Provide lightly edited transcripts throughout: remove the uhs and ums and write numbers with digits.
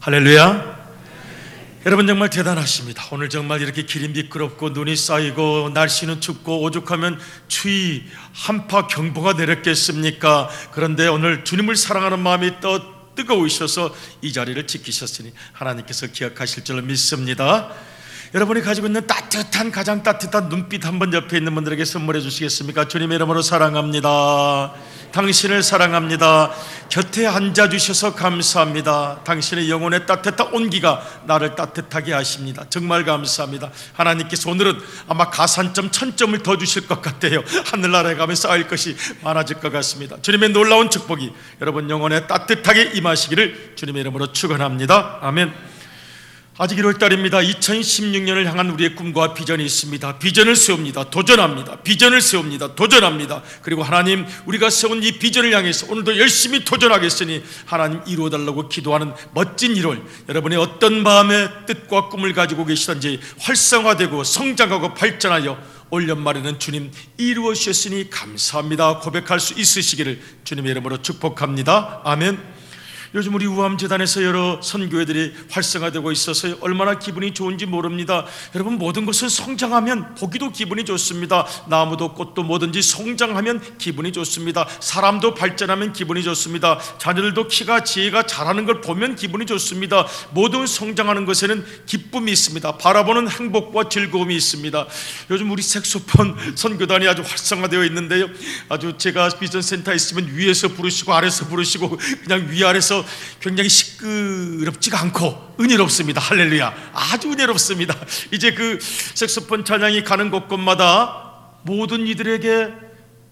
할렐루야. 여러분 정말 대단하십니다. 오늘 정말 이렇게 길이 미끄럽고 눈이 쌓이고 날씨는 춥고 오죽하면 추위 한파 경보가 내렸겠습니까? 그런데 오늘 주님을 사랑하는 마음이 뜨거우셔서 이 자리를 지키셨으니 하나님께서 기억하실 줄로 믿습니다. 여러분이 가지고 있는 따뜻한, 가장 따뜻한 눈빛 한번 옆에 있는 분들에게 선물해 주시겠습니까? 주님의 이름으로 사랑합니다. 당신을 사랑합니다. 곁에 앉아주셔서 감사합니다. 당신의 영혼의 따뜻한 온기가 나를 따뜻하게 하십니다. 정말 감사합니다. 하나님께서 오늘은 아마 가산점 1000점을 더 주실 것 같아요. 하늘나라에 가면 쌓일 것이 많아질 것 같습니다. 주님의 놀라운 축복이 여러분 영혼에 따뜻하게 임하시기를 주님의 이름으로 축원합니다. 아멘. 아직 1월달입니다. 2016년을 향한 우리의 꿈과 비전이 있습니다. 비전을 세웁니다. 도전합니다. 비전을 세웁니다. 도전합니다. 그리고 하나님, 우리가 세운 이 비전을 향해서 오늘도 열심히 도전하겠으니 하나님 이루어달라고 기도하는 멋진 1월, 여러분의 어떤 마음의 뜻과 꿈을 가지고 계시든지 활성화되고 성장하고 발전하여 올 연말에는 주님 이루어 주셨으니 감사합니다 고백할 수 있으시기를 주님의 이름으로 축복합니다. 아멘. 요즘 우리 우암재단에서 여러 선교회들이 활성화되고 있어서 얼마나 기분이 좋은지 모릅니다. 여러분, 모든 것은 성장하면 보기도 기분이 좋습니다. 나무도 꽃도 뭐든지 성장하면 기분이 좋습니다. 사람도 발전하면 기분이 좋습니다. 자녀들도 키가 지혜가 자라는 걸 보면 기분이 좋습니다. 모든 성장하는 것에는 기쁨이 있습니다. 바라보는 행복과 즐거움이 있습니다. 요즘 우리 색소폰 선교단이 아주 활성화되어 있는데요, 아주 제가 비전센터에 있으면 위에서 부르시고 아래에서 부르시고 그냥 위아래서 굉장히 시끄럽지가 않고 은혜롭습니다. 할렐루야. 아주 은혜롭습니다. 이제 그 색소폰 찬양이 가는 곳곳마다 모든 이들에게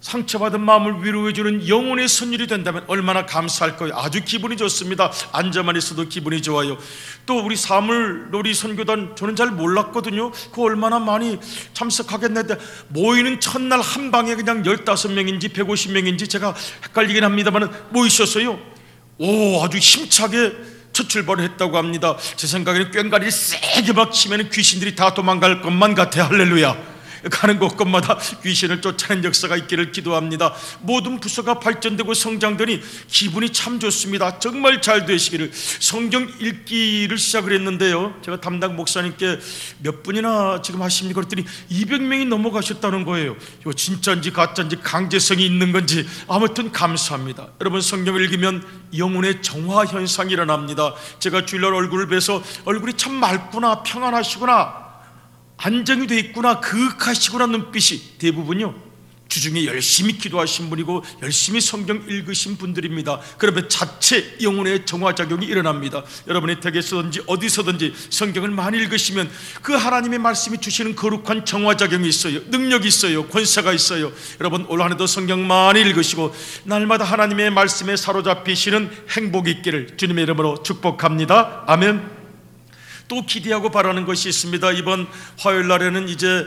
상처받은 마음을 위로해주는 영혼의 선율이 된다면 얼마나 감사할 거예요. 아주 기분이 좋습니다. 앉아만 있어도 기분이 좋아요. 또 우리 사물놀이 선교단, 저는 잘 몰랐거든요. 그 얼마나 많이 참석하겠는데 모이는 첫날 한 방에 그냥 15명인지 150명인지 제가 헷갈리긴 합니다만 모이셨어요. 아주 힘차게 첫 출발을 했다고 합니다. 제 생각에는 꽹과리를 세게 막 치면 귀신들이 다 도망갈 것만 같아요. 할렐루야. 가는 곳곳마다 귀신을 쫓아낸 역사가 있기를 기도합니다. 모든 부서가 발전되고 성장되니 기분이 참 좋습니다. 정말 잘 되시기를. 성경 읽기를 시작을 했는데요, 제가 담당 목사님께 몇 분이나 지금 하십니까 그랬더니 200명이 넘어가셨다는 거예요. 이거 진짜인지 가짜인지 강제성이 있는 건지 아무튼 감사합니다. 여러분, 성경을 읽으면 영혼의 정화 현상이 일어납니다. 제가 주일날 얼굴을 뵈서 얼굴이 참 맑구나, 평안하시구나, 안정이 되어 있구나, 그윽하시구나 눈빛이 대부분요 주중에 열심히 기도하신 분이고 열심히 성경 읽으신 분들입니다. 그러면 자체 영혼의 정화작용이 일어납니다. 여러분의 댁에서든지 어디서든지 성경을 많이 읽으시면 그 하나님의 말씀이 주시는 거룩한 정화작용이 있어요. 능력이 있어요. 권세가 있어요. 여러분, 올 한해도 성경 많이 읽으시고 날마다 하나님의 말씀에 사로잡히시는 행복이 있기를 주님의 이름으로 축복합니다. 아멘. 또 기대하고 바라는 것이 있습니다. 이번 화요일 날에는 이제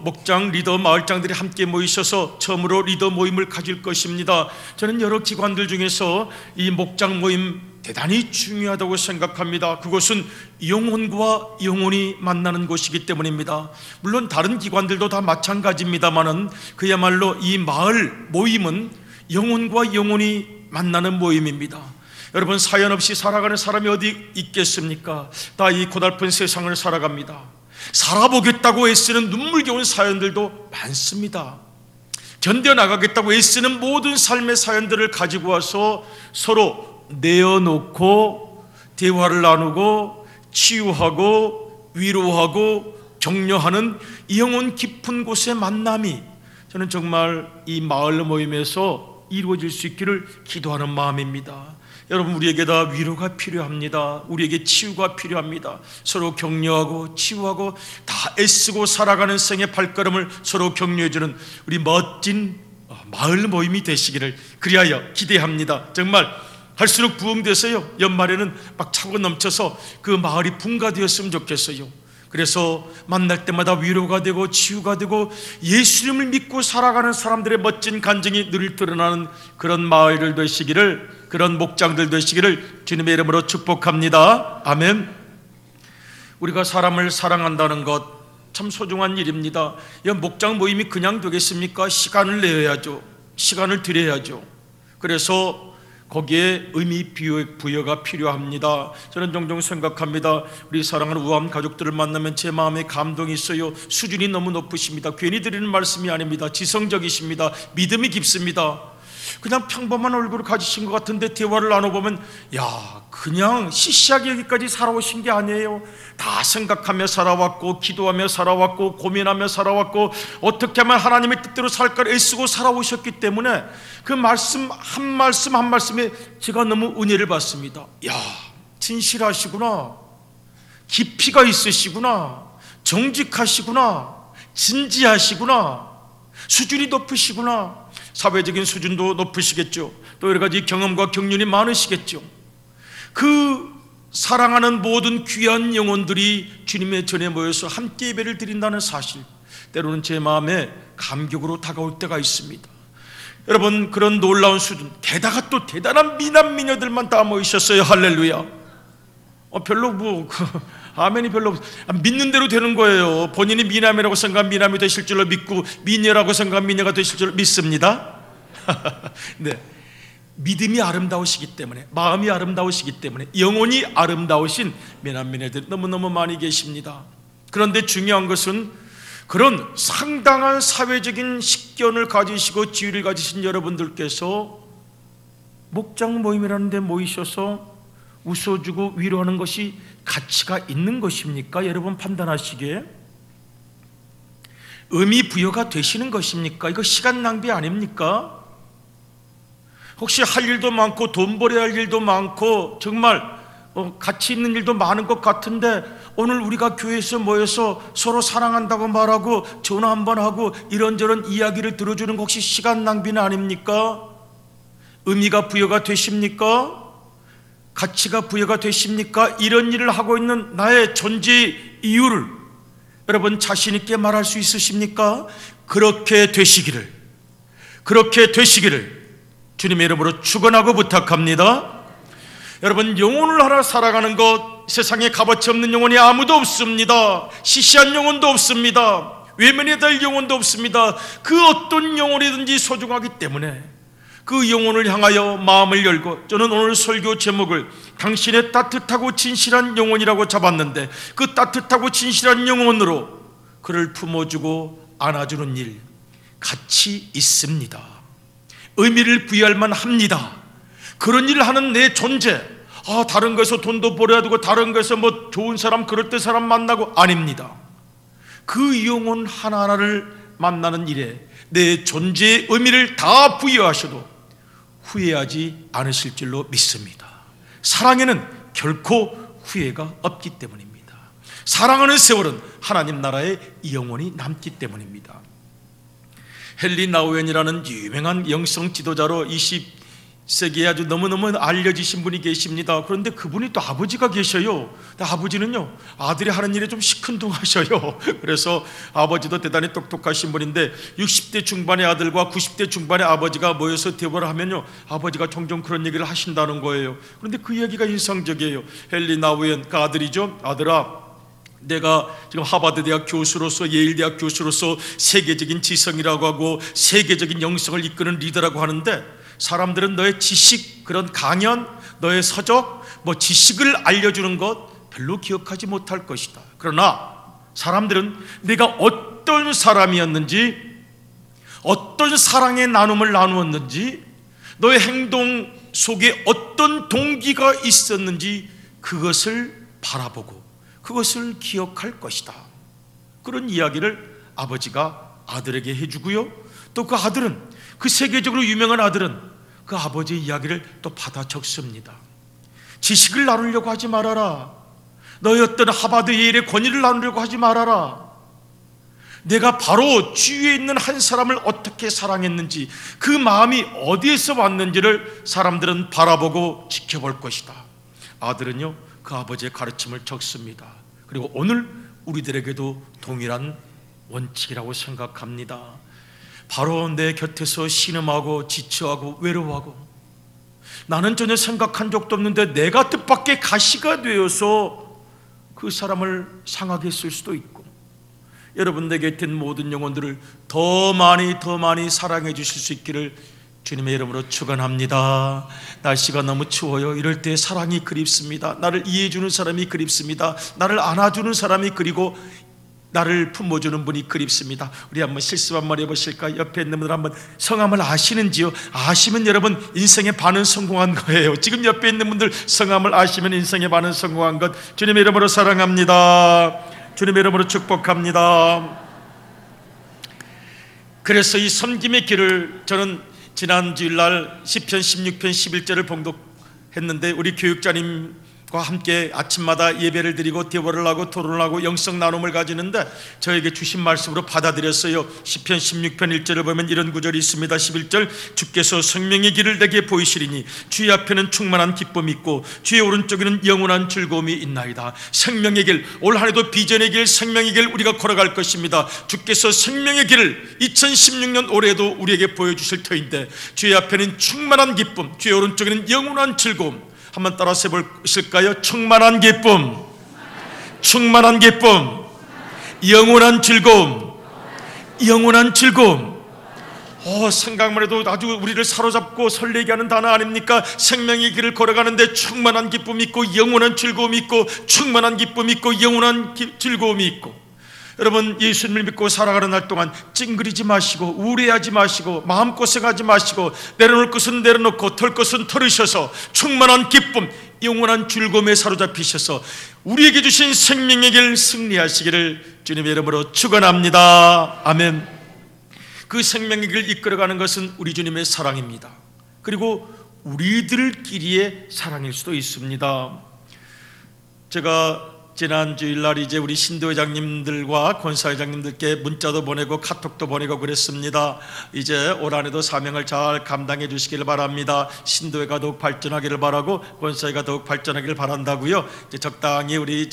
목장, 마을장들이 함께 모이셔서 처음으로 리더 모임을 가질 것입니다. 저는 여러 기관들 중에서 이 목장 모임 대단히 중요하다고 생각합니다. 그것은 영혼과 영혼이 만나는 곳이기 때문입니다. 물론 다른 기관들도 다 마찬가지입니다만은 그야말로 이 마을 모임은 영혼과 영혼이 만나는 모임입니다. 여러분, 사연 없이 살아가는 사람이 어디 있겠습니까? 다 이 고달픈 세상을 살아갑니다. 살아보겠다고 애쓰는 눈물겨운 사연들도 많습니다. 견뎌나가겠다고 애쓰는 모든 삶의 사연들을 가지고 와서 서로 내어놓고 대화를 나누고 치유하고 위로하고 격려하는 영혼 깊은 곳의 만남이 저는 정말 이 마을 모임에서 이루어질 수 있기를 기도하는 마음입니다. 여러분, 우리에게 다 위로가 필요합니다. 우리에게 치유가 필요합니다. 서로 격려하고 치유하고 다 애쓰고 살아가는 생의 발걸음을 서로 격려해주는 우리 멋진 마을 모임이 되시기를 그리하여 기대합니다. 정말 할수록 부흥돼서요, 연말에는 막 차고 넘쳐서 그 마을이 분가되었으면 좋겠어요. 그래서 만날 때마다 위로가 되고 치유가 되고 예수님을 믿고 살아가는 사람들의 멋진 간증이 늘 드러나는 그런 마을들 되시기를, 그런 목장들 되시기를 주님의 이름으로 축복합니다. 아멘. 우리가 사람을 사랑한다는 것 참 소중한 일입니다. 이 목장 모임이 그냥 되겠습니까? 시간을 내야죠. 시간을 드려야죠. 그래서 거기에 의미 부여가 필요합니다. 저는 종종 생각합니다. 우리 사랑하는 우아한 가족들을 만나면 제 마음에 감동이 있어요. 수준이 너무 높으십니다. 괜히 드리는 말씀이 아닙니다. 지성적이십니다. 믿음이 깊습니다. 그냥 평범한 얼굴을 가지신 것 같은데 대화를 나눠보면 그냥 시시하게 여기까지 살아오신 게 아니에요. 다 생각하며 살아왔고, 기도하며 살아왔고, 고민하며 살아왔고, 어떻게 하면 하나님의 뜻대로 살까 애쓰고 살아오셨기 때문에 그 말씀 한 말씀에 제가 너무 은혜를 받습니다. 진실하시구나, 깊이가 있으시구나, 정직하시구나, 진지하시구나, 수준이 높으시구나. 사회적인 수준도 높으시겠죠. 또 여러 가지 경험과 경륜이 많으시겠죠. 그 사랑하는 모든 귀한 영혼들이 주님의 전에 모여서 함께 예배를 드린다는 사실, 때로는 제 마음에 감격으로 다가올 때가 있습니다. 여러분, 그런 놀라운 수준, 게다가 또 대단한 미남 미녀들만 다 모이셨어요. 할렐루야. 별로 아멘이 별로 믿는 대로 되는 거예요. 본인이 미남이라고 생각하면 미남이 되실 줄로 믿고, 미녀라고 생각하면 미녀가 되실 줄로 믿습니다. 네, 믿음이 아름다우시기 때문에, 마음이 아름다우시기 때문에, 영혼이 아름다우신 미남 미녀들 너무너무 많이 계십니다. 그런데 중요한 것은 그런 상당한 사회적인 식견을 가지시고 지위를 가지신 여러분들께서 목장 모임이라는 데 모이셔서 웃어주고 위로하는 것이 가치가 있는 것입니까? 여러분 판단하시기에 의미 부여가 되시는 것입니까? 이거 시간 낭비 아닙니까? 혹시 할 일도 많고 돈 벌어야 할 일도 많고 정말 가치 있는 일도 많은 것 같은데, 오늘 우리가 교회에서 모여서 서로 사랑한다고 말하고 전화 한번 하고 이런저런 이야기를 들어주는 거 혹시 시간 낭비는 아닙니까? 의미가 부여가 되십니까? 가치가 부여가 되십니까? 이런 일을 하고 있는 나의 존재의 이유를 여러분 자신 있게 말할 수 있으십니까? 그렇게 되시기를 주님의 이름으로 축원하고 부탁합니다. 여러분, 영혼을 하나 살아가는 것, 세상에 값어치 없는 영혼이 아무도 없습니다. 시시한 영혼도 없습니다. 외면해야 될 영혼도 없습니다. 그 어떤 영혼이든지 소중하기 때문에 그 영혼을 향하여 마음을 열고, 저는 오늘 설교 제목을 당신의 따뜻하고 진실한 영혼이라고 잡았는데, 그 따뜻하고 진실한 영혼으로 그를 품어주고 안아주는 일, 가치 있습니다. 의미를 부여할 만합니다. 그런 일을 하는 내 존재, 다른 거에서 돈도 벌어야 되고 다른 거에서 뭐 좋은 사람, 그럴 때 사람 만나고, 아닙니다. 그 영혼 하나하나를 만나는 일에 내 존재의 의미를 다 부여하셔도 후회하지 않으실 줄로 믿습니다. 사랑에는 결코 후회가 없기 때문입니다. 사랑하는 세월은 하나님 나라의 영혼이 남기 때문입니다. 헨리 나우엔이라는 유명한 영성 지도자로 20세기에 아주 너무너무 알려지신 분이 계십니다. 그런데 그분이 또 아버지가 계셔요. 아버지는요, 아들이 하는 일에 좀 시큰둥하셔요. 그래서 아버지도 대단히 똑똑하신 분인데 60대 중반의 아들과 90대 중반의 아버지가 모여서 대화를 하면요, 아버지가 종종 그런 얘기를 하신다는 거예요. 그런데 그 얘기가 인상적이에요. 헨리 나우엔, 그 아들이죠. 아들아, 내가 지금 하버드 대학 교수로서, 예일 대학 교수로서 세계적인 지성이라고 하고 세계적인 영성을 이끄는 리더라고 하는데, 사람들은 너의 지식, 그런 강연, 너의 서적, 지식을 알려주는 것 별로 기억하지 못할 것이다. 그러나 사람들은 네가 어떤 사람이었는지, 어떤 사랑의 나눔을 나누었는지, 너의 행동 속에 어떤 동기가 있었는지 그것을 바라보고 그것을 기억할 것이다. 그런 이야기를 아버지가 아들에게 해주고요, 또 그 아들은, 그 세계적으로 유명한 아들은 그 아버지의 이야기를 또 받아 적습니다. 지식을 나누려고 하지 말아라. 너의 어떤 하버드 예일의 권위를 나누려고 하지 말아라. 내가 바로 주위에 있는 한 사람을 어떻게 사랑했는지, 그 마음이 어디에서 왔는지를 사람들은 바라보고 지켜볼 것이다. 아들은요, 그 아버지의 가르침을 적습니다. 그리고 오늘 우리들에게도 동일한 원칙이라고 생각합니다. 바로 내 곁에서 신음하고 지쳐하고 외로워하고, 나는 전혀 생각한 적도 없는데 내가 뜻밖의 가시가 되어서 그 사람을 상하게 했을 수도 있고, 여러분 내 곁에 있는 모든 영혼들을 더 많이 사랑해 주실 수 있기를 주님의 이름으로 축원합니다. 날씨가 너무 추워요. 이럴 때 사랑이 그립습니다. 나를 이해해주는 사람이 그립습니다. 나를 안아주는 사람이 그리고 나를 품어주는 분이 그립습니다. 우리 한번 실수 한번 해보실까요? 옆에 있는 분들 한번 성함을 아시는지요? 아시면 여러분 인생의 반은 성공한 거예요. 지금 옆에 있는 분들 성함을 아시면 인생의 반은 성공한 것. 주님의 이름으로 사랑합니다. 주님의 이름으로 축복합니다. 그래서 이 섬김의 길을 저는 지난 주일날 시편 16편 11절을 봉독했는데, 우리 교육자님과 함께 아침마다 예배를 드리고 대화를 하고 토론을 하고 영성 나눔을 가지는데 저에게 주신 말씀으로 받아들였어요. 시편 16편 1절을 보면 이런 구절이 있습니다. 11절, 주께서 생명의 길을 내게 보이시리니 주의 앞에는 충만한 기쁨이 있고 주의 오른쪽에는 영원한 즐거움이 있나이다. 생명의 길, 올 한해도 비전의 길, 생명의 길 우리가 걸어갈 것입니다. 주께서 생명의 길을 2016년 올해에도 우리에게 보여주실 터인데, 주의 앞에는 충만한 기쁨, 주의 오른쪽에는 영원한 즐거움. 한번 따라서 해보실까요? 충만한 기쁨, 충만한 기쁨, 영원한 즐거움, 영원한 즐거움. 생각만 해도 아주 우리를 사로잡고 설레게 하는 단어 아닙니까? 생명의 길을 걸어가는데 충만한 기쁨이 있고 영원한 즐거움이 있고, 충만한 기쁨이 있고 영원한 즐거움이 있고. 여러분, 예수님을 믿고 살아가는 날 동안 찡그리지 마시고 우울해하지 마시고 마음고생하지 마시고 내려놓을 것은 내려놓고 털 것은 털으셔서 충만한 기쁨, 영원한 즐거움에 사로잡히셔서 우리에게 주신 생명의 길 승리하시기를 주님의 이름으로 축원합니다. 아멘. 그 생명의 길을 이끌어가는 것은 우리 주님의 사랑입니다. 그리고 우리들끼리의 사랑일 수도 있습니다. 제가 지난 주일날 이제 우리 신도회장님들과 권사회장님들께 문자도 보내고 카톡도 보내고 그랬습니다. 이제 올 한해도 사명을 잘 감당해 주시기를 바랍니다. 신도회가 더욱 발전하기를 바라고 권사회가 더욱 발전하기를 바란다고요. 이제 적당히 우리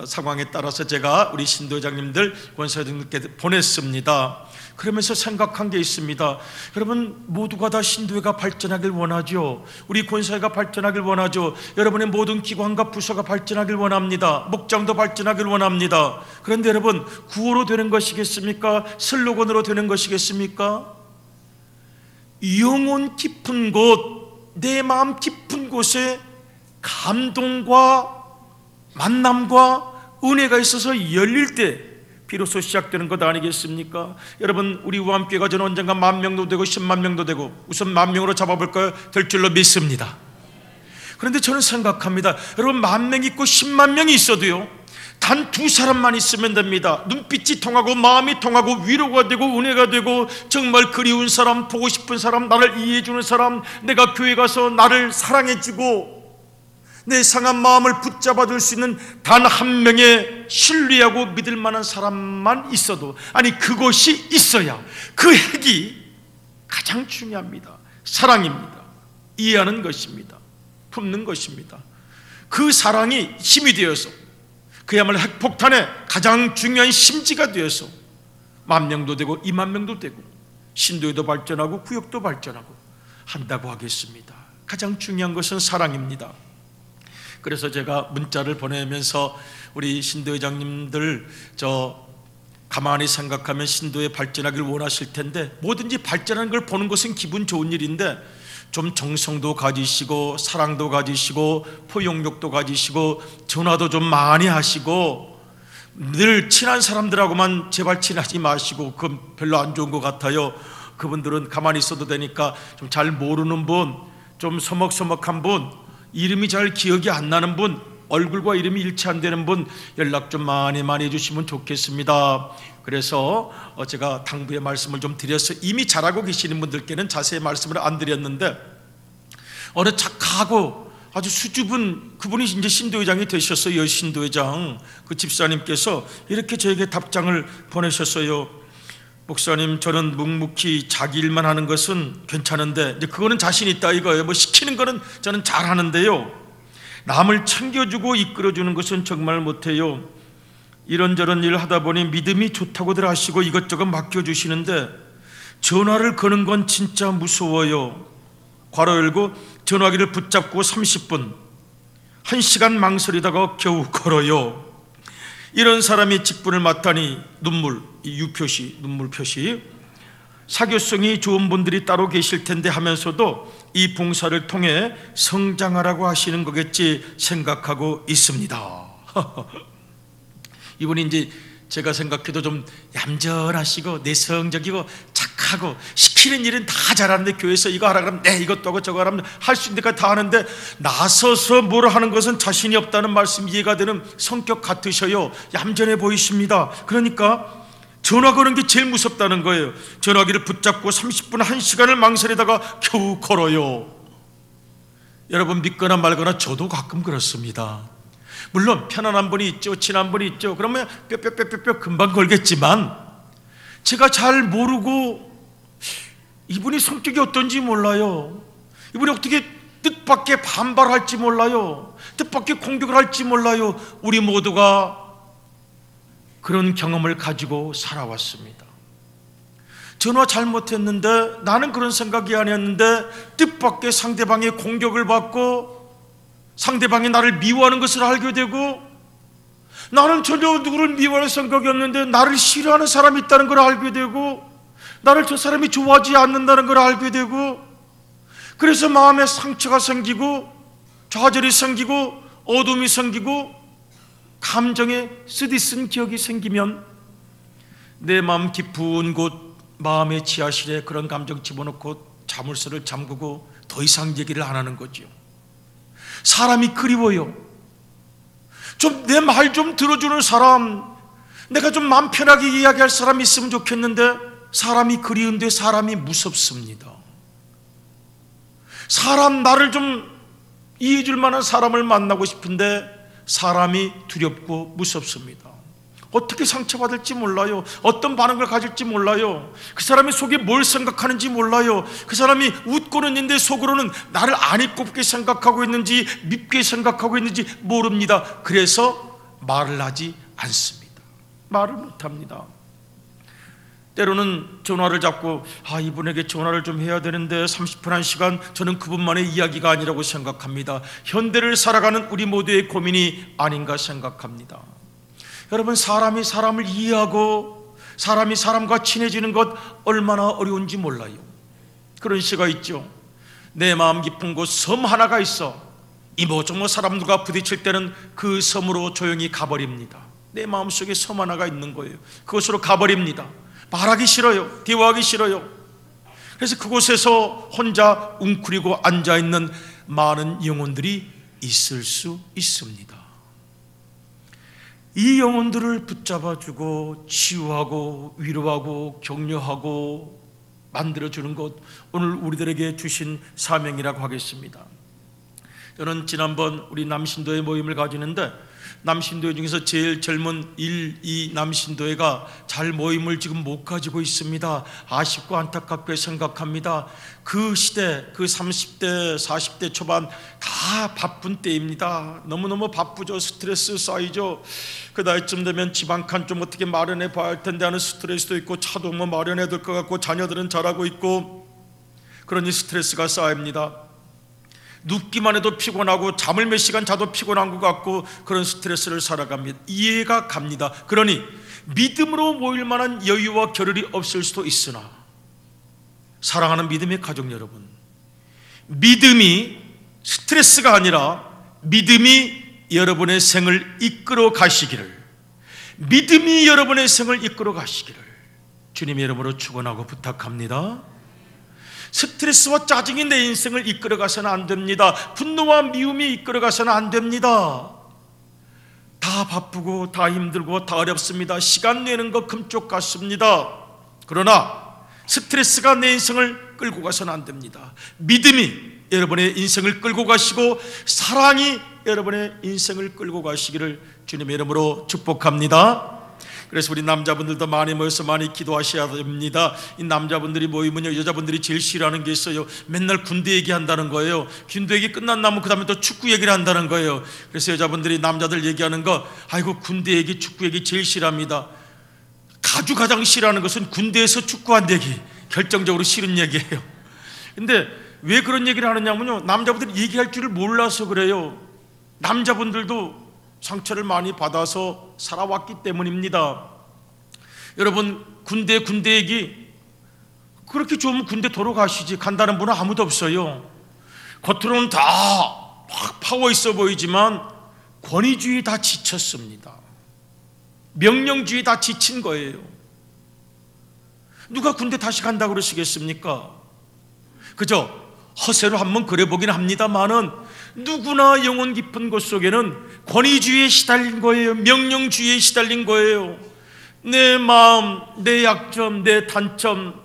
상황에 따라서 제가 우리 신도회장님들, 권사회장님들께 보냈습니다. 그러면서 생각한 게 있습니다. 여러분, 모두가 다 신도회가 발전하길 원하죠. 우리 권사회가 발전하길 원하죠. 여러분의 모든 기관과 부서가 발전하길 원합니다. 목장도 발전하길 원합니다. 그런데 여러분, 구호로 되는 것이겠습니까? 슬로건으로 되는 것이겠습니까? 영혼 깊은 곳, 내 마음 깊은 곳에 감동과 만남과 은혜가 있어서 열릴 때 비로소 시작되는 것 아니겠습니까? 여러분, 우리 우암교회가 저는 언젠가 10,000명도 되고 100,000 명도 되고, 우선 10,000명으로 잡아볼까요? 될 줄로 믿습니다. 그런데 저는 생각합니다. 여러분, 10,000명 있고 10만 명이 있어도요, 단 2사람만 있으면 됩니다. 눈빛이 통하고 마음이 통하고 위로가 되고 은혜가 되고, 정말 그리운 사람, 보고 싶은 사람, 나를 이해해주는 사람, 내가 교회 가서 나를 사랑해주고 내 상한 마음을 붙잡아줄 수 있는 단 한 명의 신뢰하고 믿을 만한 사람만 있어도, 아니 그것이 있어야 그 핵이 가장 중요합니다. 사랑입니다. 이해하는 것입니다. 품는 것입니다. 그 사랑이 힘이 되어서, 그야말로 핵폭탄의 가장 중요한 심지가 되어서 10,000명도 되고 20,000명도 되고 신도에도 발전하고 구역도 발전하고 한다고 하겠습니다. 가장 중요한 것은 사랑입니다. 그래서 제가 문자를 보내면서 우리 신도회장님들 가만히 생각하면 신도에 발전하길 원하실 텐데, 뭐든지 발전하는 걸 보는 것은 기분 좋은 일인데 좀 정성도 가지시고 사랑도 가지시고 포용력도 가지시고 전화도 좀 많이 하시고, 늘 친한 사람들하고만 제발 친하지 마시고, 그건 별로 안 좋은 것 같아요. 그분들은 가만히 있어도 되니까 좀 잘 모르는 분, 좀 서먹서먹한 분, 이름이 잘 기억이 안 나는 분, 얼굴과 이름이 일치 안 되는 분 연락 좀 많이 해주시면 좋겠습니다. 그래서 제가 당부의 말씀을 좀 드려서, 이미 잘하고 계시는 분들께는 자세히 말씀을 안 드렸는데, 어느 착하고 아주 수줍은 그분이 이제 신도회장이 되셨어요. 여신도회장 그 집사님께서 이렇게 저에게 답장을 보내셨어요. 목사님, 저는 묵묵히 자기 일만 하는 것은 괜찮은데, 이제 그거는 자신 있다 이거예요. 뭐 시키는 거는 저는 잘하는데요, 남을 챙겨주고 이끌어주는 것은 정말 못해요. 이런저런 일을 하다 보니 믿음이 좋다고들 하시고 이것저것 맡겨주시는데 전화를 거는 건 진짜 무서워요. 괄호 열고 전화기를 붙잡고 30분, 1시간 망설이다가 겨우 걸어요. 이런 사람이 직분을 맡다니 눈물, 이 유표시, 눈물 표시. 사교성이 좋은 분들이 따로 계실 텐데 하면서도 이 봉사를 통해 성장하라고 하시는 거겠지 생각하고 있습니다. 이분이 이제 제가 생각해도 좀 얌전하시고 내성적이고 착하고 시키는 일은 다 잘하는데, 교회에서 이거 하라 그러면 네 이것도 하고 저거 하라면 할 수 있는 데까지 다 하는데 나서서 뭘 하는 것은 자신이 없다는 말씀 이해가 되는 성격 같으셔요. 얌전해 보이십니다. 그러니까 전화 거는 게 제일 무섭다는 거예요. 전화기를 붙잡고 30분 1시간을 망설이다가 겨우 걸어요. 여러분 믿거나 말거나 저도 가끔 그렇습니다. 물론 편안한 분이 있죠, 친한 분이 있죠. 그러면 뼈 금방 걸겠지만 제가 잘 모르고 이분이 성격이 어떤지 몰라요. 이분이 어떻게 뜻밖의 반발할지 몰라요. 뜻밖의 공격을 할지 몰라요. 우리 모두가 그런 경험을 가지고 살아왔습니다. 전화 잘못했는데 나는 그런 생각이 아니었는데 뜻밖의 상대방의 공격을 받고 상대방이 나를 미워하는 것을 알게 되고, 나는 전혀 누구를 미워할 생각이 없는데 나를 싫어하는 사람이 있다는 걸 알게 되고, 나를 저 사람이 좋아하지 않는다는 걸 알게 되고, 그래서 마음에 상처가 생기고 좌절이 생기고 어둠이 생기고 감정에 쓰디쓴 기억이 생기면 내 마음 깊은 곳 마음의 지하실에 그런 감정 집어넣고 자물쇠를 잠그고 더 이상 얘기를 안 하는 거죠. 사람이 그리워요. 좀 내 말 좀 들어주는 사람, 내가 좀 마음 편하게 이야기할 사람이 있으면 좋겠는데 사람이 그리운데 사람이 무섭습니다. 사람, 나를 좀 이해해 줄 만한 사람을 만나고 싶은데 사람이 두렵고 무섭습니다. 어떻게 상처받을지 몰라요. 어떤 반응을 가질지 몰라요. 그 사람이 속에 뭘 생각하는지 몰라요. 그 사람이 웃고는 있는데 속으로는 나를 안 입곱게 생각하고 있는지 밉게 생각하고 있는지 모릅니다. 그래서 말을 하지 않습니다. 말을 못합니다. 때로는 전화를 잡고 이분에게 전화를 좀 해야 되는데 30분 1시간, 저는 그분만의 이야기가 아니라고 생각합니다. 현대를 살아가는 우리 모두의 고민이 아닌가 생각합니다. 여러분, 사람이 사람을 이해하고 사람이 사람과 친해지는 것 얼마나 어려운지 몰라요. 그런 시가 있죠. 내 마음 깊은 곳 섬 하나가 있어 이모저모 사람들과 부딪힐 때는 그 섬으로 조용히 가버립니다. 내 마음속에 섬 하나가 있는 거예요. 그곳으로 가버립니다. 말하기 싫어요. 대화하기 싫어요. 그래서 그곳에서 혼자 웅크리고 앉아있는 많은 영혼들이 있을 수 있습니다. 이 영혼들을 붙잡아주고 치유하고 위로하고 격려하고 만들어주는 것, 오늘 우리들에게 주신 사명이라고 하겠습니다. 저는 지난번 우리 남신도회 모임을 가지는데 남신도회 중에서 제일 젊은 1, 2 남신도회가 잘 모임을 지금 못 가지고 있습니다. 아쉽고 안타깝게 생각합니다. 그 시대, 그 30대 40대 초반 다 바쁜 때입니다. 너무너무 바쁘죠. 스트레스 쌓이죠. 그 나이쯤 되면 집 한 칸 좀 어떻게 마련해 봐야 할 텐데 하는 스트레스도 있고, 차도 뭐 마련해야 될 것 같고, 자녀들은 잘하고 있고, 그러니 스트레스가 쌓입니다. 눕기만 해도 피곤하고 잠을 몇 시간 자도 피곤한 것 같고 그런 스트레스를 살아갑니다. 이해가 갑니다. 그러니 믿음으로 모일 만한 여유와 겨를이 없을 수도 있으나, 사랑하는 믿음의 가족 여러분, 믿음이 스트레스가 아니라 믿음이 여러분의 생을 이끌어 가시기를, 믿음이 여러분의 생을 이끌어 가시기를 주님의 이름으로 축원하고 부탁합니다. 스트레스와 짜증이 내 인생을 이끌어가서는 안 됩니다. 분노와 미움이 이끌어가서는 안 됩니다. 다 바쁘고 다 힘들고 다 어렵습니다. 시간 내는 거 금쪽 같습니다. 그러나 스트레스가 내 인생을 끌고 가서는 안 됩니다. 믿음이 여러분의 인생을 끌고 가시고 사랑이 여러분의 인생을 끌고 가시기를 주님의 이름으로 축복합니다. 그래서 우리 남자분들도 많이 모여서 많이 기도하셔야 됩니다. 이 남자분들이 모이면요, 여자분들이 제일 싫어하는 게 있어요. 맨날 군대 얘기한다는 거예요. 군대 얘기 끝난 다음에 그 다음에 또 축구 얘기를 한다는 거예요. 그래서 여자분들이 남자들 얘기하는 거, 아이고 군대 얘기 축구 얘기 제일 싫어합니다. 가장 싫어하는 것은 군대에서 축구한 얘기, 결정적으로 싫은 얘기예요. 근데 왜 그런 얘기를 하느냐면요, 남자분들이 얘기할 줄을 몰라서 그래요. 남자분들도 상처를 많이 받아서 살아왔기 때문입니다. 여러분, 군대 얘기 그렇게 좋으면 군대 돌아가시지. 간다는 분은 아무도 없어요. 겉으로는 다 막 파워 있어 보이지만 권위주의 다 지쳤습니다. 명령주의 다 지친 거예요. 누가 군대 다시 간다고 그러시겠습니까? 그저 허세로 한번 그려보긴 합니다만은 누구나 영혼 깊은 곳 속에는 권위주의에 시달린 거예요. 명령주의에 시달린 거예요. 내 마음, 내 약점, 내 단점,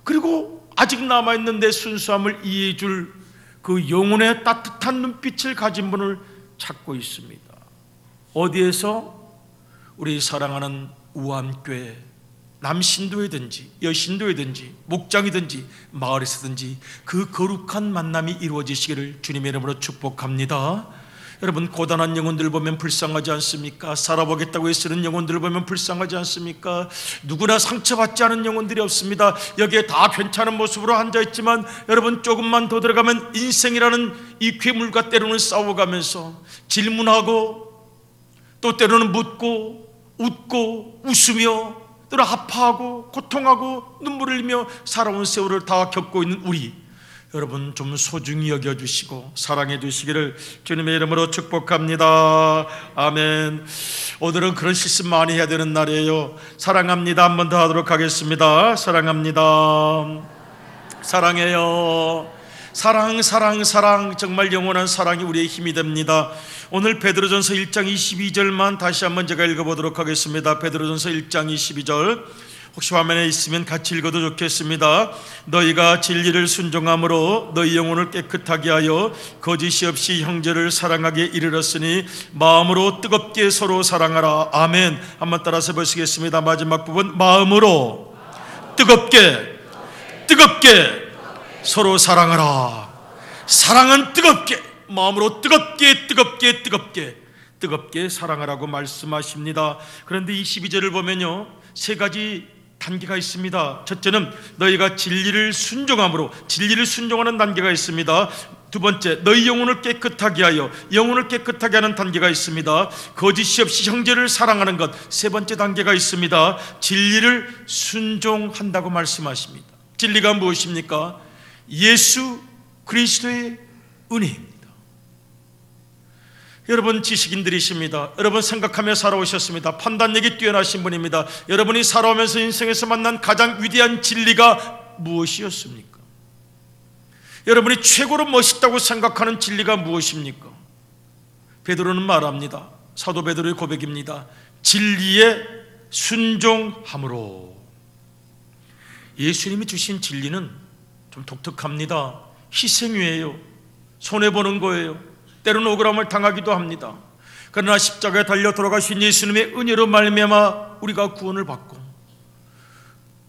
그리고 아직 남아있는 내 순수함을 이해해 줄 그 영혼의 따뜻한 눈빛을 가진 분을 찾고 있습니다. 어디에서? 우리 사랑하는 우암교회 남신도이든지 여신도이든지 목장이든지 마을에서든지 그 거룩한 만남이 이루어지시기를 주님의 이름으로 축복합니다. 여러분, 고단한 영혼들 보면 불쌍하지 않습니까? 살아보겠다고 애쓰는 영혼들 보면 불쌍하지 않습니까? 누구나 상처받지 않은 영혼들이 없습니다. 여기에 다 괜찮은 모습으로 앉아있지만 여러분, 조금만 더 들어가면 인생이라는 이 괴물과 때로는 싸워가면서 질문하고 또 때로는 묻고 웃고 웃으며 때로 아파하고 고통하고 눈물을 흘리며 살아온 세월을 다 겪고 있는 우리 여러분, 좀 소중히 여겨주시고 사랑해 주시기를 주님의 이름으로 축복합니다. 아멘. 오늘은 그런 실습 많이 해야 되는 날이에요. 사랑합니다 한 번 더 하도록 하겠습니다. 사랑합니다. 사랑해요. 사랑, 사랑, 사랑. 정말 영원한 사랑이 우리의 힘이 됩니다. 오늘 베드로전서 1장 22절만 다시 한번 제가 읽어보도록 하겠습니다. 베드로전서 1장 22절, 혹시 화면에 있으면 같이 읽어도 좋겠습니다. 너희가 진리를 순종함으로 너희 영혼을 깨끗하게 하여 거짓이 없이 형제를 사랑하게 이르렀으니 마음으로 뜨겁게 서로 사랑하라. 아멘. 한번 따라서 보시겠습니다. 마지막 부분, 마음으로 뜨겁게 서로 사랑하라. 사랑은 뜨겁게, 마음으로 뜨겁게 사랑하라고 말씀하십니다. 그런데 이 12절을 보면요, 세 가지 단계가 있습니다. 첫째는 너희가 진리를 순종함으로, 진리를 순종하는 단계가 있습니다. 두 번째, 너희 영혼을 깨끗하게 하여, 영혼을 깨끗하게 하는 단계가 있습니다. 거짓이 없이 형제를 사랑하는 것, 세 번째 단계가 있습니다. 진리를 순종한다고 말씀하십니다. 진리가 무엇입니까? 예수 그리스도의 은혜입니다. 여러분 지식인들이십니다. 여러분 생각하며 살아오셨습니다. 판단력이 뛰어나신 분입니다. 여러분이 살아오면서 인생에서 만난 가장 위대한 진리가 무엇이었습니까? 여러분이 최고로 멋있다고 생각하는 진리가 무엇입니까? 베드로는 말합니다. 사도 베드로의 고백입니다. 진리에 순종함으로. 예수님이 주신 진리는 좀 독특합니다. 희생이에요. 손해보는 거예요. 때로는 억울함을 당하기도 합니다. 그러나 십자가에 달려 돌아가신 예수님의 은혜로 말미암아 우리가 구원을 받고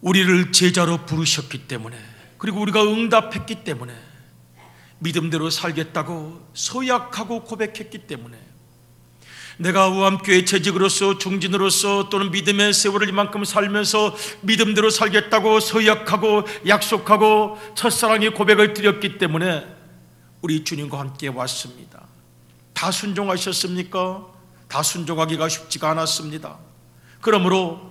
우리를 제자로 부르셨기 때문에, 그리고 우리가 응답했기 때문에, 믿음대로 살겠다고 서약하고 고백했기 때문에, 내가 우암교회 재직으로서 중진으로서 또는 믿음의 세월을 이만큼 살면서 믿음대로 살겠다고 서약하고 약속하고 첫사랑의 고백을 드렸기 때문에 우리 주님과 함께 왔습니다. 다 순종하셨습니까? 다 순종하기가 쉽지가 않았습니다. 그러므로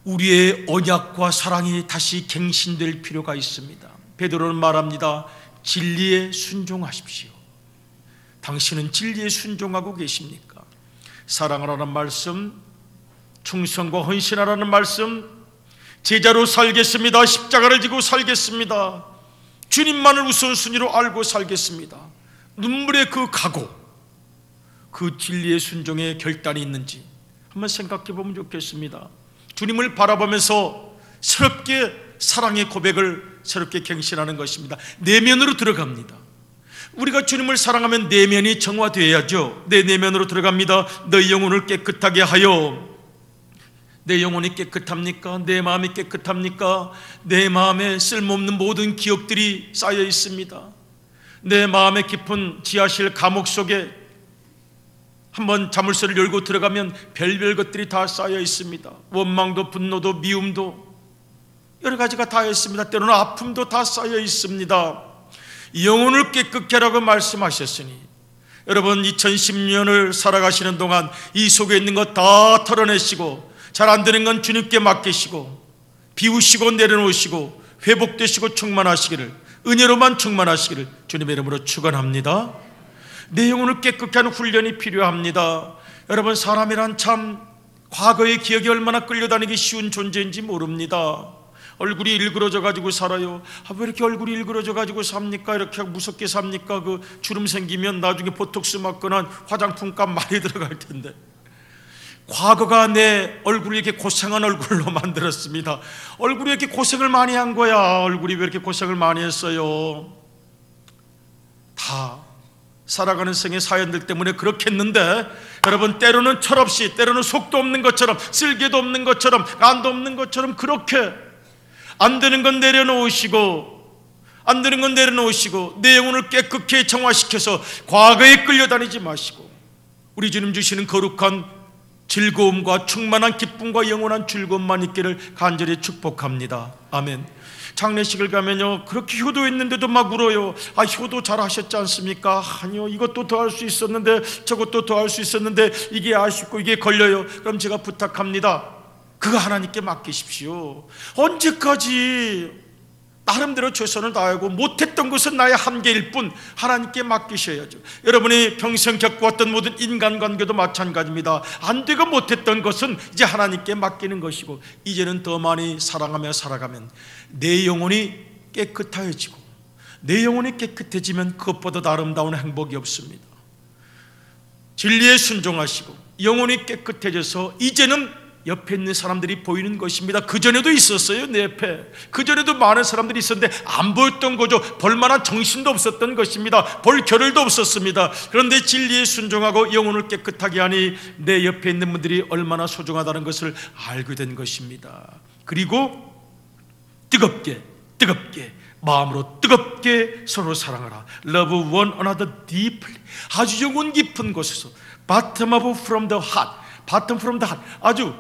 우리의 언약과 사랑이 다시 갱신될 필요가 있습니다. 베드로는 말합니다. 진리에 순종하십시오. 당신은 진리에 순종하고 계십니까? 사랑하라는 말씀, 충성과 헌신하라는 말씀, 제자로 살겠습니다. 십자가를 지고 살겠습니다. 주님만을 우선순위로 알고 살겠습니다. 눈물의 그 각오, 그 진리의 순종에 결단이 있는지 한번 생각해 보면 좋겠습니다. 주님을 바라보면서 새롭게 사랑의 고백을 새롭게 갱신하는 것입니다. 내면으로 들어갑니다. 우리가 주님을 사랑하면 내면이 정화되어야죠. 내 내면으로 들어갑니다. 너희 영혼을 깨끗하게 하여. 내 영혼이 깨끗합니까? 내 마음이 깨끗합니까? 내 마음에 쓸모없는 모든 기억들이 쌓여 있습니다. 내 마음의 깊은 지하실 감옥 속에 한번 자물쇠를 열고 들어가면 별별 것들이 다 쌓여 있습니다. 원망도 분노도 미움도 여러 가지가 다 있습니다. 때로는 아픔도 다 쌓여 있습니다. 영혼을 깨끗게 하라고 말씀하셨으니 여러분 2010년을 살아가시는 동안 이 속에 있는 것 다 털어내시고 잘 안 되는 건 주님께 맡기시고 비우시고 내려놓으시고 회복되시고 충만하시기를, 은혜로만 충만하시기를 주님의 이름으로 축원합니다. 내 영혼을 깨끗게 하는 훈련이 필요합니다. 여러분, 사람이란 참 과거의 기억이 얼마나 끌려다니기 쉬운 존재인지 모릅니다. 얼굴이 일그러져 가지고 살아요. 왜 이렇게 얼굴이 일그러져 가지고 삽니까? 이렇게 무섭게 삽니까? 그 주름 생기면 나중에 보톡스 맞거나 화장품 값 많이 들어갈 텐데, 과거가 내 얼굴을 이렇게 고생한 얼굴로 만들었습니다. 얼굴이 이렇게 고생을 많이 한 거야. 얼굴이 왜 이렇게 고생을 많이 했어요? 다 살아가는 생의 사연들 때문에 그렇겠는데, 여러분, 때로는 철없이, 때로는 속도 없는 것처럼, 쓸개도 없는 것처럼, 안도 없는 것처럼, 그렇게 안 되는 건 내려놓으시고, 안 되는 건 내려놓으시고, 내 영혼을 깨끗게 정화시켜서 과거에 끌려다니지 마시고, 우리 주님 주시는 거룩한 즐거움과 충만한 기쁨과 영원한 즐거움만 있기를 간절히 축복합니다. 아멘. 장례식을 가면요, 그렇게 효도했는데도 막 울어요. 효도 잘 하셨지 않습니까? 아니요, 이것도 더 할 수 있었는데, 저것도 더 할 수 있었는데, 이게 아쉽고 이게 걸려요. 그럼 제가 부탁합니다. 그거 하나님께 맡기십시오. 언제까지 나름대로 최선을 다하고 못했던 것은 나의 한계일 뿐 하나님께 맡기셔야죠. 여러분이 평생 겪어왔던 모든 인간관계도 마찬가지입니다. 안 되고 못했던 것은 이제 하나님께 맡기는 것이고, 이제는 더 많이 사랑하며 살아가면 내 영혼이 깨끗해지고, 내 영혼이 깨끗해지면 그것보다 아름다운 행복이 없습니다. 진리에 순종하시고 영혼이 깨끗해져서 이제는 옆에 있는 사람들이 보이는 것입니다. 그전에도 있었어요. 내 옆에 그전에도 많은 사람들이 있었는데 안 보였던 거죠. 볼만한 정신도 없었던 것입니다. 볼 겨를도 없었습니다. 그런데 진리에 순종하고 영혼을 깨끗하게 하니 내 옆에 있는 분들이 얼마나 소중하다는 것을 알게 된 것입니다. 그리고 뜨겁게 마음으로 뜨겁게 서로 사랑하라. Love one another deeply. 아주 영혼 깊은 곳에서, bottom from the heart, bottom from the heart, 아주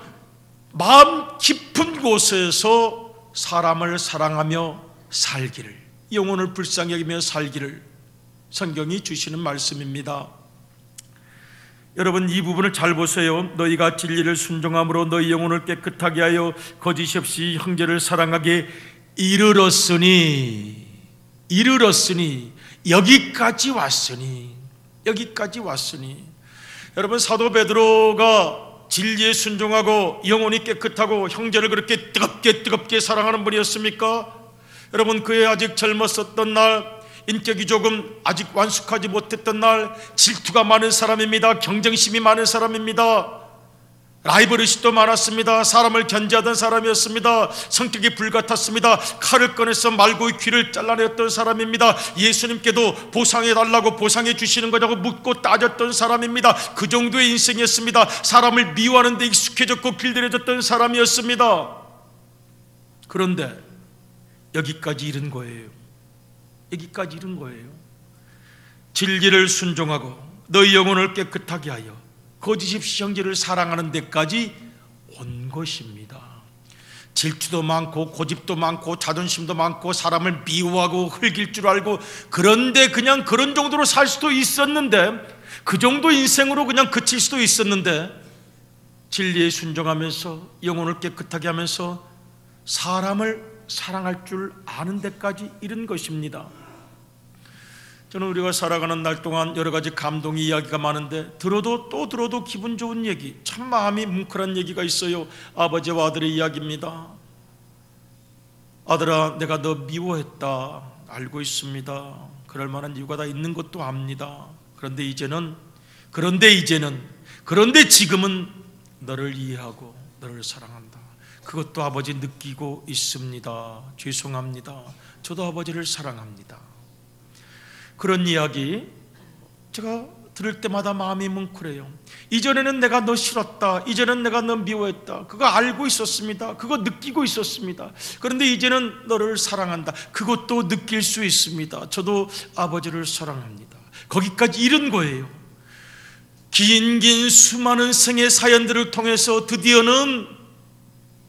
마음 깊은 곳에서 사람을 사랑하며 살기를, 영혼을 불쌍히 여기며 살기를 성경이 주시는 말씀입니다. 여러분, 이 부분을 잘 보세요. 너희가 진리를 순종함으로 너희 영혼을 깨끗하게 하여 거짓이 없이 형제를 사랑하게 이르렀으니, 여기까지 왔으니. 여러분, 사도 베드로가 진리에 순종하고 영혼이 깨끗하고 형제를 그렇게 뜨겁게 사랑하는 분이었습니까? 여러분, 그의 아직 젊었었던 날, 인격이 조금 아직 완숙하지 못했던 날, 질투가 많은 사람입니다. 경쟁심이 많은 사람입니다. 라이벌의식도 많았습니다. 사람을 견제하던 사람이었습니다. 성격이 불같았습니다. 칼을 꺼내서 말고의 귀를 잘라냈던 사람입니다. 예수님께도 보상해달라고 보상해 주시는 거냐고 묻고 따졌던 사람입니다. 그 정도의 인생이었습니다. 사람을 미워하는 데 익숙해졌고 길들여졌던 사람이었습니다. 그런데 여기까지 이른 거예요. 진리를 순종하고 너희 영혼을 깨끗하게 하여 거짓 없이 형제를 사랑하는 데까지 온 것입니다. 질투도 많고 고집도 많고 자존심도 많고 사람을 미워하고 흙일 줄 알고, 그런데 그냥 그런 정도로 살 수도 있었는데, 그 정도 인생으로 그냥 그칠 수도 있었는데, 진리에 순종하면서 영혼을 깨끗하게 하면서 사람을 사랑할 줄 아는 데까지 이른 것입니다. 저는 우리가 살아가는 날 동안 여러 가지 감동의 이야기가 많은데, 들어도 또 들어도 기분 좋은 얘기, 참 마음이 뭉클한 얘기가 있어요. 아버지와 아들의 이야기입니다. 아들아, 내가 너 미워했다. 알고 있습니다. 그럴 만한 이유가 다 있는 것도 압니다. 그런데 지금은 너를 이해하고 너를 사랑한다. 그것도 아버지 느끼고 있습니다. 죄송합니다. 저도 아버지를 사랑합니다. 그런 이야기 제가 들을 때마다 마음이 뭉클해요. 이전에는 내가 너 싫었다, 이전에는 내가 너 미워했다, 그거 알고 있었습니다. 그거 느끼고 있었습니다. 그런데 이제는 너를 사랑한다. 그것도 느낄 수 있습니다. 저도 아버지를 사랑합니다. 거기까지 이른 거예요. 긴 수많은 생의 사연들을 통해서 드디어는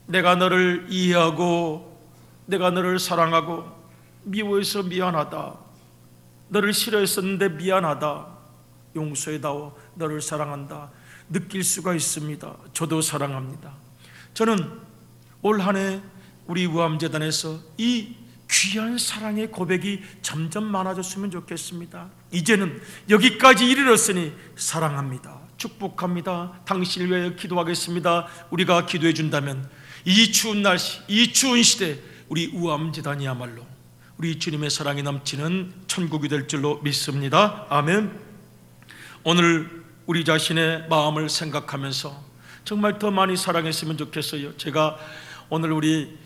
내가 너를 이해하고 내가 너를 사랑하고, 미워해서 미안하다, 너를 싫어했었는데 미안하다, 용서해다오, 너를 사랑한다, 느낄 수가 있습니다. 저도 사랑합니다. 저는 올 한 해 우리 우암재단에서 이 귀한 사랑의 고백이 점점 많아졌으면 좋겠습니다. 이제는 여기까지 이르렀으니 사랑합니다, 축복합니다, 당신을 위하여 기도하겠습니다, 우리가 기도해 준다면 이 추운 날씨, 이 추운 시대 우리 우암재단이야말로 우리 주님의 사랑이 넘치는 천국이 될 줄로 믿습니다. 아멘. 오늘 우리 자신의 마음을 생각하면서 정말 더 많이 사랑했으면 좋겠어요. 제가 오늘 우리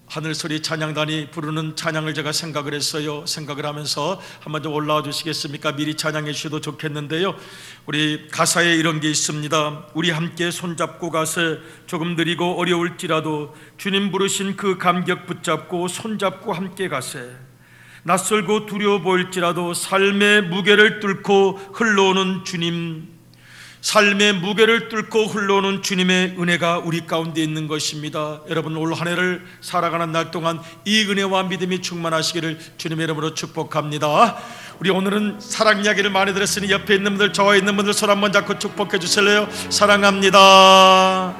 하늘소리 찬양단이 부르는 찬양을 제가 생각을 했어요. 생각을 하면서 한번 좀 올라와 주시겠습니까? 미리 찬양해 주셔도 좋겠는데요, 우리 가사에 이런 게 있습니다. 우리 함께 손잡고 가세, 조금 느리고 어려울지라도 주님 부르신 그 감격 붙잡고 손잡고 함께 가세. 낯설고 두려워 보일지라도 삶의 무게를 뚫고 흘러오는 주님, 삶의 무게를 뚫고 흘러오는 주님의 은혜가 우리 가운데 있는 것입니다. 여러분, 올 한 해를 살아가는 날 동안 이 은혜와 믿음이 충만하시기를 주님의 이름으로 축복합니다. 우리 오늘은 사랑 이야기를 많이 들었으니 옆에 있는 분들, 저와 있는 분들 손 한번 잡고 축복해 주실래요? 사랑합니다,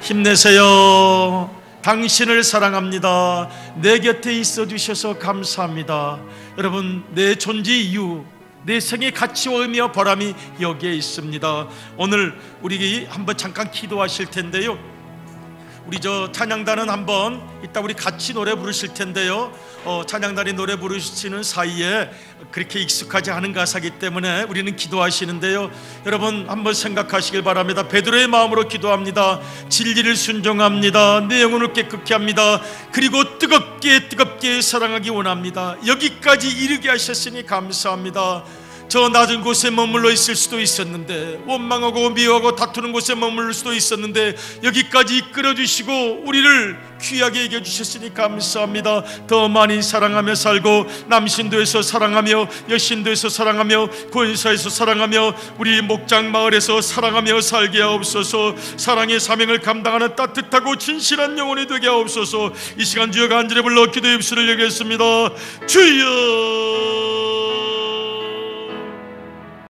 힘내세요, 당신을 사랑합니다, 내 곁에 있어 주셔서 감사합니다. 여러분, 내 존재 이유, 내 생의 가치와 의미와 보람이 여기에 있습니다. 오늘 우리 한번 잠깐 기도하실 텐데요, 우리 저 찬양단은 한번 이따 우리 같이 노래 부르실 텐데요, 찬양단이 노래 부르시는 사이에 그렇게 익숙하지 않은 가사이기 때문에 우리는 기도하시는데요, 여러분 한번 생각하시길 바랍니다. 베드로의 마음으로 기도합니다. 진리를 순종합니다. 내 영혼을 깨끗게 합니다. 그리고 뜨겁게 사랑하기 원합니다. 여기까지 이르게 하셨으니 감사합니다. 저 낮은 곳에 머물러 있을 수도 있었는데, 원망하고 미워하고 다투는 곳에 머물러 수도 있었는데 여기까지 이끌어주시고 우리를 귀하게 여겨주셨으니 감사합니다. 더 많이 사랑하며 살고 남신도에서 사랑하며 여신도에서 사랑하며 권사에서 사랑하며 우리 목장 마을에서 사랑하며 살게 하옵소서. 사랑의 사명을 감당하는 따뜻하고 진실한 영혼이 되게 하옵소서. 이 시간 주여 간절히 불러 기도의 입술을 열겠습니다. 주여